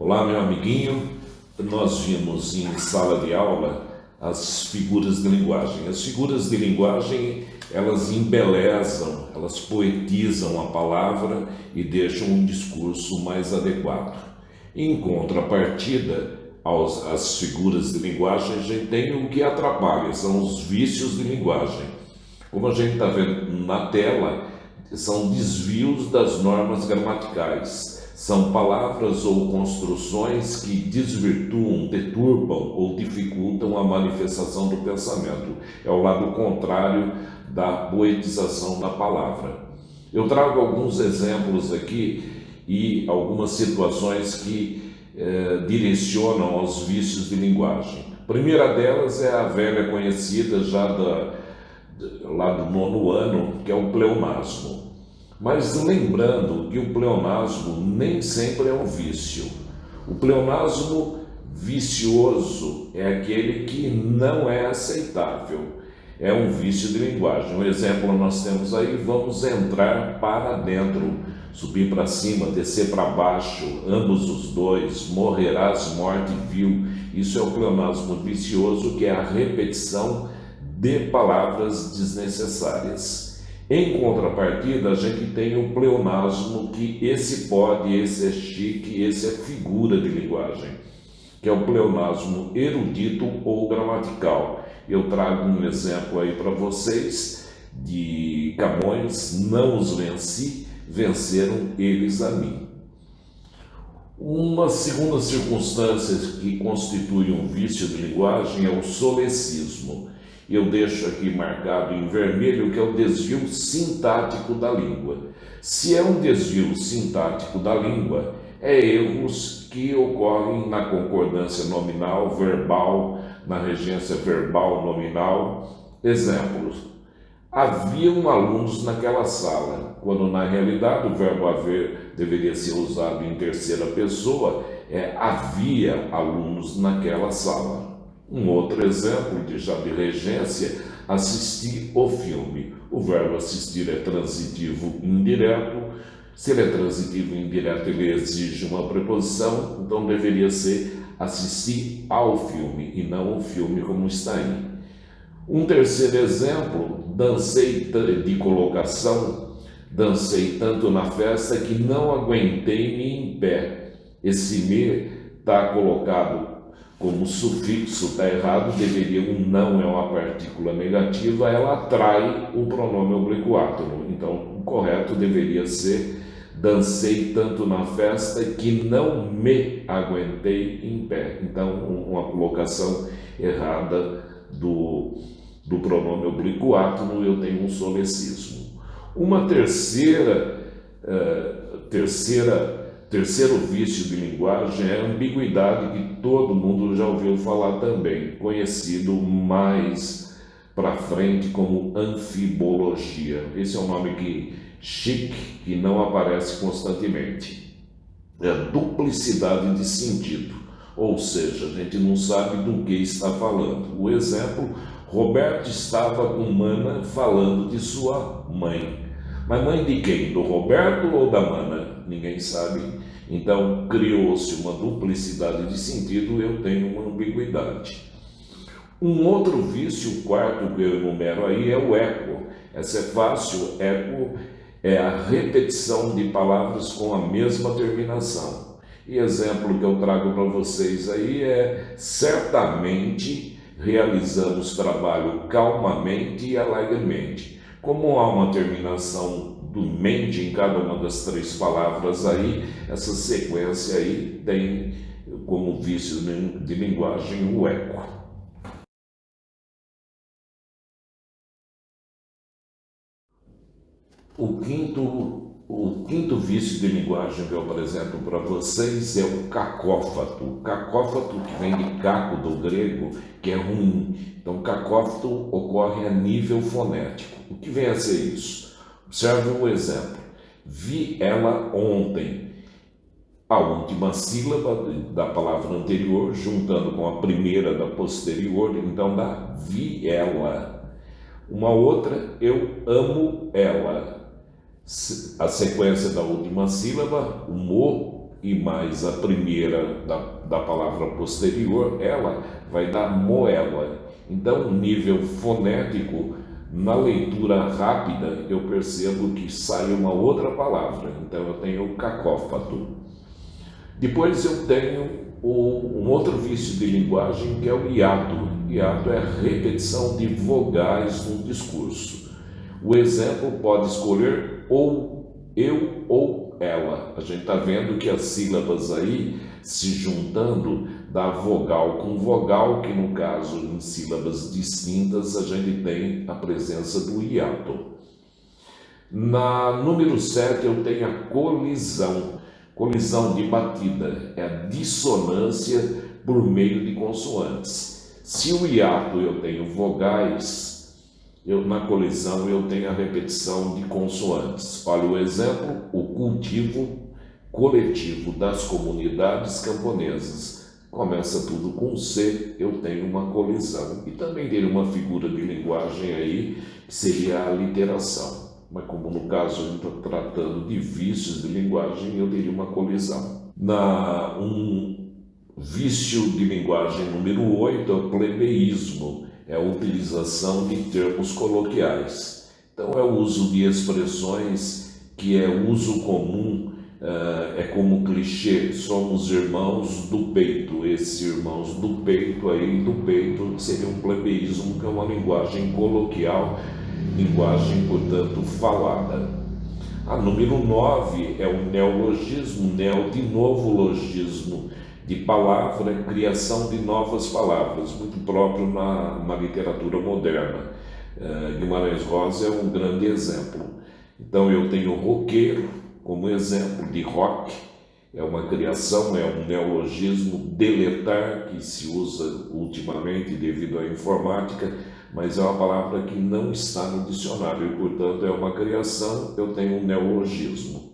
Olá, meu amiguinho. Nós vimos em sala de aula as figuras de linguagem. As figuras de linguagem, elas embelezam, elas poetizam a palavra e deixam um discurso mais adequado. Em contrapartida às figuras de linguagem, a gente tem o que atrapalha, são os vícios de linguagem. Como a gente está vendo na tela, são desvios das normas gramaticais. São palavras ou construções que desvirtuam, deturbam ou dificultam a manifestação do pensamento. É o lado contrário da poetização da palavra. Eu trago alguns exemplos aqui e algumas situações que direcionam aos vícios de linguagem. A primeira delas é a velha conhecida já lá do 9º ano, que é o pleonasmo. Mas lembrando que o pleonasmo nem sempre é um vício. O pleonasmo vicioso é aquele que não é aceitável. É um vício de linguagem. Um exemplo nós temos aí: vamos entrar para dentro, subir para cima, descer para baixo, ambos os dois, morrerás morte vil. Isso é o pleonasmo vicioso, que é a repetição de palavras desnecessárias. Em contrapartida, a gente tem o pleonasmo, que esse pode, esse é chique, esse é figura de linguagem, que é o pleonasmo erudito ou gramatical. Eu trago um exemplo aí para vocês de Camões: não os venci, venceram eles a mim. Uma segunda circunstância que constitui um vício de linguagem é o solecismo. Eu deixo aqui marcado em vermelho, que é o desvio sintático da língua. Se é um desvio sintático da língua, é erros que ocorrem na concordância nominal, verbal, na regência verbal nominal. Exemplos: haviam alunos naquela sala, quando na realidade o verbo haver deveria ser usado em terceira pessoa, havia alunos naquela sala. Um outro exemplo de regência: assistir o filme. O verbo assistir é transitivo indireto. Se ele é transitivo indireto, ele exige uma preposição, então deveria ser assistir ao filme e não o filme como está aí. Um terceiro exemplo: dancei de colocação, dancei tanto na festa que não aguentei-me em pé. Esse me está colocado como sufixo, está errado, deveria, um não é uma partícula negativa, ela atrai o pronome oblíquo átono. Então, o correto deveria ser: dancei tanto na festa que não me aguentei em pé. Então, uma colocação errada do pronome oblíquo átono, eu tenho um solecismo. Uma terceiro vício de linguagem é a ambiguidade, que todo mundo já ouviu falar também, conhecido mais para frente como anfibologia. Esse é um nome chique, que não aparece constantemente. É a duplicidade de sentido, ou seja, a gente não sabe do que está falando. O exemplo: Roberto estava com Mana falando de sua mãe. Mas mãe de quem? Do Roberto ou da Mana? Ninguém sabe. Então, criou-se uma duplicidade de sentido, eu tenho uma ambiguidade. Um outro vício, o quarto que eu enumero aí, é o eco. Essa é fácil. Eco é a repetição de palavras com a mesma terminação. E exemplo que eu trago para vocês aí é: certamente realizamos trabalho calmamente e alegremente. Como há uma terminação do mente em cada uma das três palavras aí, essa sequência aí tem como vício de linguagem o eco. O quinto vício de linguagem que eu apresento para vocês é o cacófato. O cacófato, que vem de caco, do grego, que é ruim. Então, cacófato ocorre a nível fonético. O que vem a ser isso? Observe um exemplo: vi ela ontem. A última sílaba da palavra anterior, juntando com a primeira da posterior, então dá vi ela. Uma outra: eu amo ela. A sequência da última sílaba, o mo, e mais a primeira da palavra posterior, ela vai dar moela. Então, nível fonético, na leitura rápida, eu percebo que sai uma outra palavra. Então, eu tenho cacófato. Depois eu tenho um outro vício de linguagem, que é o hiato. Hiato é a repetição de vogais no discurso. O exemplo pode escolher ou eu ou ela. A gente está vendo que as sílabas aí se juntando dá vogal com vogal, que no caso em sílabas distintas a gente tem a presença do hiato. Na número 7 eu tenho a colisão. Colisão de batida é a dissonância por meio de consoantes. Se o hiato eu tenho vogais, na colisão eu tenho a repetição de consoantes. Olha o exemplo: o cultivo coletivo das comunidades camponesas. Começa tudo com C, eu tenho uma colisão. E também tem uma figura de linguagem aí, que seria a literação. Mas como no caso a gente está tratando de vícios de linguagem, eu teria uma colisão. Um vício de linguagem número 8 é o plebeísmo, é a utilização de termos coloquiais. Então é o uso de expressões que é uso comum, é como clichê: somos irmãos do peito. Esses irmãos do peito aí, do peito, seria um plebeísmo, que é uma linguagem coloquial, linguagem, portanto, falada. A número 9 é o neologismo, neo de novo logismo, de palavra, criação de novas palavras, muito próprio na literatura moderna. Guimarães Rosa é um grande exemplo. Então eu tenho roqueiro como exemplo de rock, é uma criação, é um neologismo, deletar, que se usa ultimamente devido à informática, mas é uma palavra que não está no dicionário e, portanto, é uma criação, eu tenho um neologismo.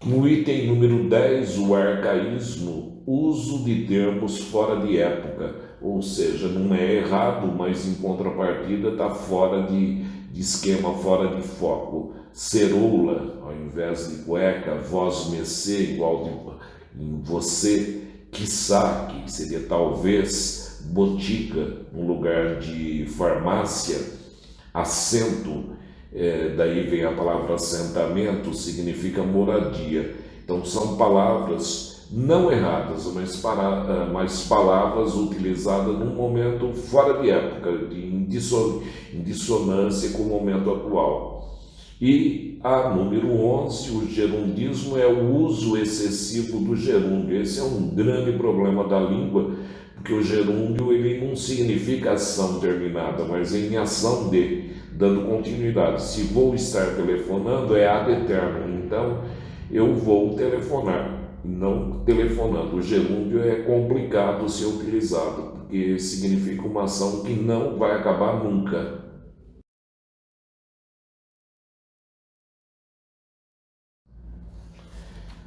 No item número 10, o arcaísmo, uso de termos fora de época, ou seja, não é errado, mas em contrapartida está fora de esquema, fora de foco. Ceroula, ao invés de cueca; vós-mecê, igual em você; quiçá, que seria talvez; botica, um lugar de farmácia; assento, daí vem a palavra assentamento, significa moradia. Então são palavras não erradas, mas palavras utilizadas num momento fora de época, em dissonância com o momento atual. E a número 11, o gerundismo, é o uso excessivo do gerúndio. Esse é um grande problema da língua, porque o gerúndio ele não significa ação terminada, mas em ação de, dando continuidade. Se vou estar telefonando, é ad eternum, então eu vou telefonar, não telefonando. O gerúndio é complicado ser utilizado, porque significa uma ação que não vai acabar nunca.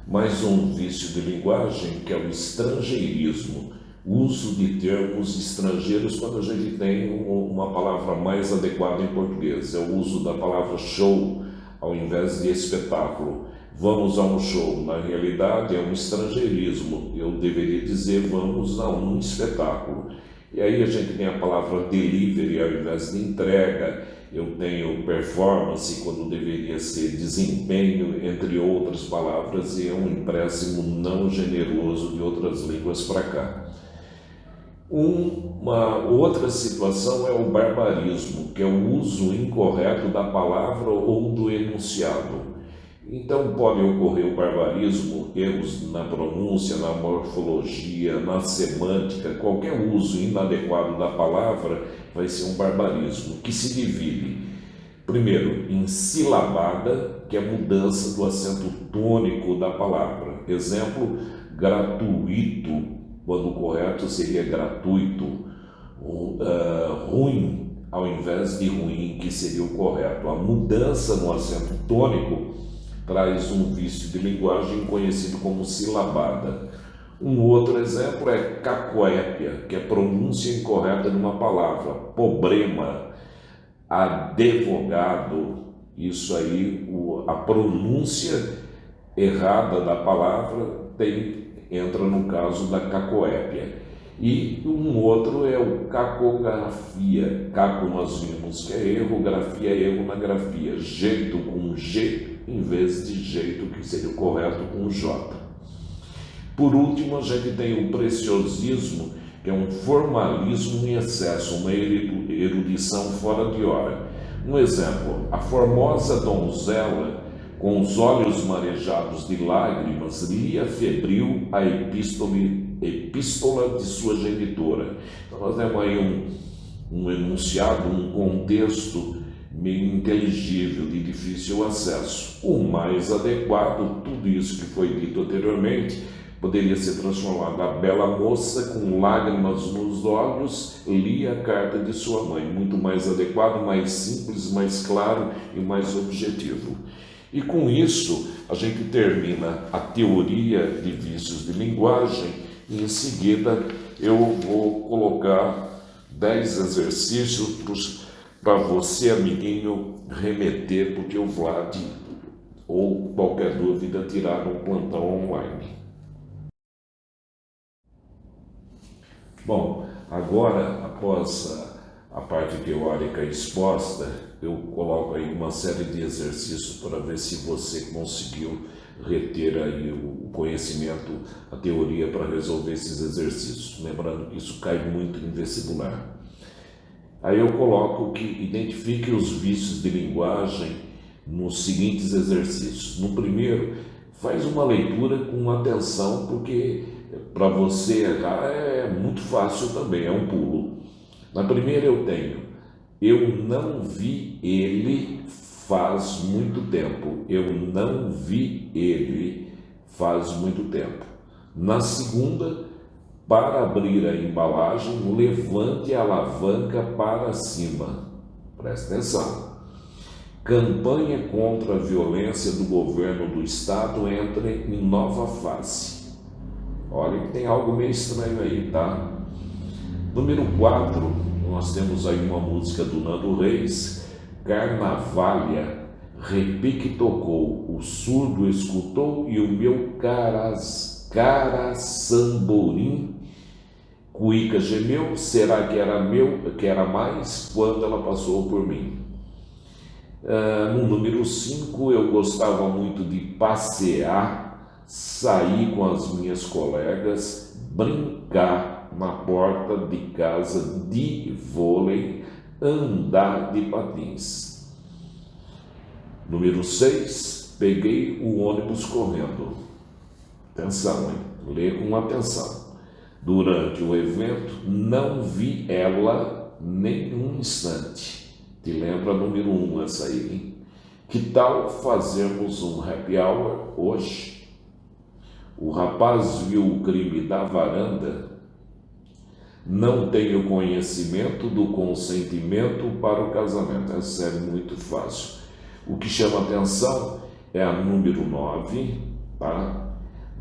Mais um vício de linguagem, que é o estrangeirismo, uso de termos estrangeiros quando a gente tem uma palavra mais adequada em português. É o uso da palavra show ao invés de espetáculo. Vamos a um show, na realidade é um estrangeirismo, eu deveria dizer vamos a um espetáculo. E aí a gente tem a palavra delivery ao invés de entrega. Eu tenho performance quando deveria ser desempenho, entre outras palavras, e é um empréstimo não generoso de outras línguas para cá. Uma outra situação é o barbarismo, que é o uso incorreto da palavra ou do enunciado. Então pode ocorrer o barbarismo, erros na pronúncia, na morfologia, na semântica. Qualquer uso inadequado da palavra vai ser um barbarismo, que se divide, primeiro, em silabada, que é a mudança do acento tônico da palavra. Exemplo: gratuito, quando o correto seria gratuito. Ruim, ao invés de ruim, que seria o correto. A mudança no acento tônico traz um vício de linguagem conhecido como silabada. Um outro exemplo é cacoépia, que é a pronúncia incorreta de uma palavra. Problema, advogado, isso aí, a pronúncia errada da palavra entra no caso da cacoépia. E um outro é o cacografia. Caco nós vimos que é erro, grafia é erro na grafia. Jeito com G em vez de jeito, que seria o correto com J. Por último, a gente tem o preciosismo, que é um formalismo em excesso, uma erudição fora de hora. Um exemplo: a formosa donzela, com os olhos marejados de lágrimas, lia febril a epístola de sua genitora. Então nós temos aí um enunciado, um contexto meio inteligível, de difícil acesso. O mais adequado, tudo isso que foi dito anteriormente, poderia ser transformado: a bela moça, com lágrimas nos olhos, lia a carta de sua mãe. Muito mais adequado, mais simples, mais claro e mais objetivo. E com isso, a gente termina a teoria de vícios de linguagem e em seguida eu vou colocar 10 exercícios para você, amiguinho, remeter, porque o Vlad ou qualquer dúvida tirar um plantão online. Bom, agora, após a parte teórica exposta, eu coloco aí uma série de exercícios para ver se você conseguiu reter aí o conhecimento, a teoria para resolver esses exercícios. Lembrando que isso cai muito em vestibular. Aí eu coloco que identifique os vícios de linguagem nos seguintes exercícios. No primeiro, faz uma leitura com atenção, porque para você errar é muito fácil também, é um pulo. Na primeira eu tenho: eu não vi ele faz muito tempo. Eu não vi ele faz muito tempo. Na segunda, para abrir a embalagem, levante a alavanca para cima. Presta atenção. Campanha contra a violência do governo do estado entra em nova fase. Olha que tem algo meio estranho aí, tá? Número 4, nós temos aí uma música do Nando Reis: Carnavalha, repique tocou, o surdo escutou e o meu caraçamborim cuíca gemeu. Será que era meu, que era mais, quando ela passou por mim? No número 5, eu gostava muito de passear, sair com as minhas colegas, brincar na porta de casa de vôlei, andar de patins. Número 6, peguei o ônibus correndo. Atenção, hein? Lê com atenção. Durante o evento, não vi ela nem um instante. Te lembra número 1 essa aí, hein? Que tal fazermos um happy hour hoje? O rapaz viu o crime da varanda. Não tenho conhecimento do consentimento para o casamento. Essa é muito fácil. O que chama atenção é a número 9, tá?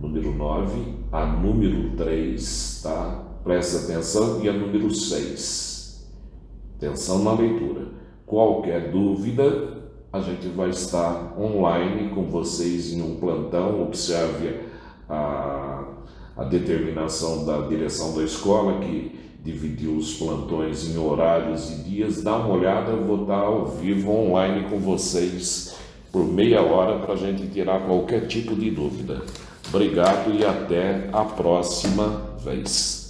Número 9, a número 3, tá? Presta atenção, e a número 6. Atenção na leitura. Qualquer dúvida, a gente vai estar online com vocês em um plantão. Observe a determinação da direção da escola, que dividiu os plantões em horários e dias. Dá uma olhada, eu vou estar ao vivo online com vocês por meia hora para a gente tirar qualquer tipo de dúvida. Obrigado e até a próxima vez.